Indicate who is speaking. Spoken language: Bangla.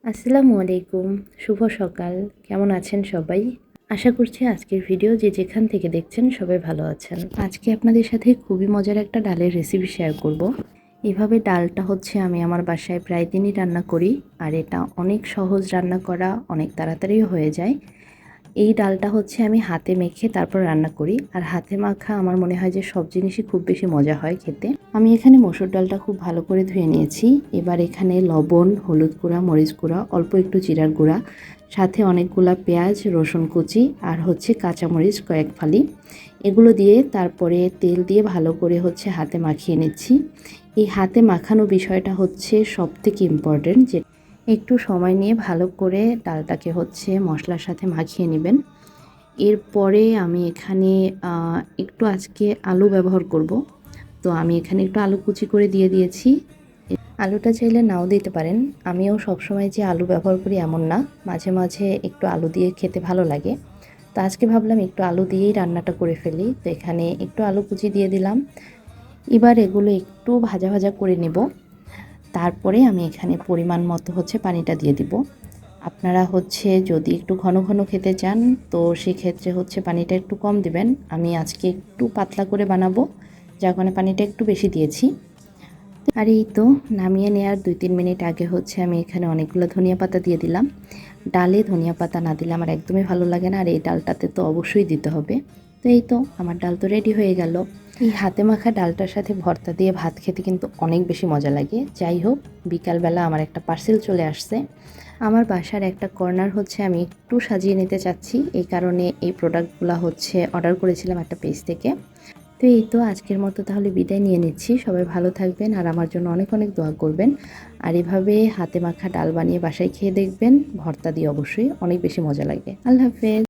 Speaker 1: আসসালামু আলাইকুম, শুভ সকাল। কেমন আছেন সবাই? আশা করছি আজকের ভিডিও যে যেখান থেকে দেখছেন সবাই ভালো আছেন। আজকে আপনাদের সাথে খুবই মজার একটা ডালের রেসিপি শেয়ার করব। এভাবে ডালটা আমি আমার বাসায় প্রায় দিনই রান্না করি, আর এটা অনেক সহজ রান্না করা, অনেক তাড়াতাড়িও হয়ে যায়। এই ডালটা আমি হাতে মেখে তারপর রান্না করি, আর হাতে মাখা আমার মনে হয় যে সব জিনিসই খুব বেশি মজা হয় খেতে। আমি এখানে মসুর ডালটা খুব ভালো করে ধুয়ে নিয়েছি। এবার এখানে লবণ, হলুদ গুঁড়া, মরিচ গুঁড়া, অল্প একটু জিরার গুঁড়া, সাথে অনেকগুলা পেঁয়াজ, রসুন কুচি আর কাঁচামরিচ কয়েক ফালি, এগুলো দিয়ে তারপরে তেল দিয়ে ভালো করে হাতে মাখিয়ে নিচ্ছি। এই হাতে মাখানো বিষয়টা সবথেকে ইম্পর্টেন্ট, যে একটু সময় নিয়ে ভালো করে ডালটাকে মশলার সাথে মাখিয়ে নেবেন। এরপরে আমি এখানে একটু আজকে আলু ব্যবহার করব, তো আমি এখানে একটু আলু কুচি করে দিয়ে দিয়েছি। আলুটা চাইলে নাও দিতে পারেন, আমিও সবসময় যে আলু ব্যবহার করি এমন না, মাঝে মাঝে একটু আলু দিয়ে খেতে ভালো লাগে। তো আজকে ভাবলাম একটু আলু দিয়েই রান্নাটা করে ফেলি, তো এখানে একটু আলু কুচি দিয়ে দিলাম। এবার এগুলো একটু ভাজা ভাজা করে নেব। তারপরে আমি এখানে পরিমাণ মতো পানিটা দিয়ে দিব। আপনারা যদি একটু ঘন ঘন খেতে চান, তো সেক্ষেত্রে পানিটা একটু কম দিবেন। আমি আজকে একটু পাতলা করে বানাবো, যার কারণে পানিটা একটু বেশি দিয়েছি। আর এই তো নামিয়ে নেওয়ার 2-3 মিনিট আগে আমি এখানে অনেকগুলো ধনিয়া পাতা দিয়ে দিলাম। ডালে ধনিয়া পাতা না দিলে আমার একদমই ভালো লাগে না, আর এই ডালটাতে তো অবশ্যই দিতে হবে। তো এই তো আমার ডাল তো রেডি হয়ে গেল। এই হাতে মাখা ডালটার সাথে ভর্তা দিয়ে ভাত খেতে কিন্তু অনেক বেশি মজা লাগে। যাই হোক, বিকালবেলা আমার একটা পার্সেল চলে আসছে। আমার বাসার একটা কর্নার আমি একটু সাজিয়ে নিতে চাচ্ছি, এই কারণে এই প্রোডাক্টগুলো অর্ডার করেছিলাম একটা পেজ থেকে। তো এই তো আজকের মতো তাহলে বিদায় নিয়ে নিচ্ছি। সবাই ভালো থাকবেন আর আমার জন্য অনেক অনেক দোয়া করবেন। আর এভাবে হাতে মাখা ডাল বানিয়ে বাসায় খেয়ে দেখবেন, ভর্তা দিয়ে অবশ্যই অনেক বেশি মজা লাগে। আল্লাহ হাফেজ।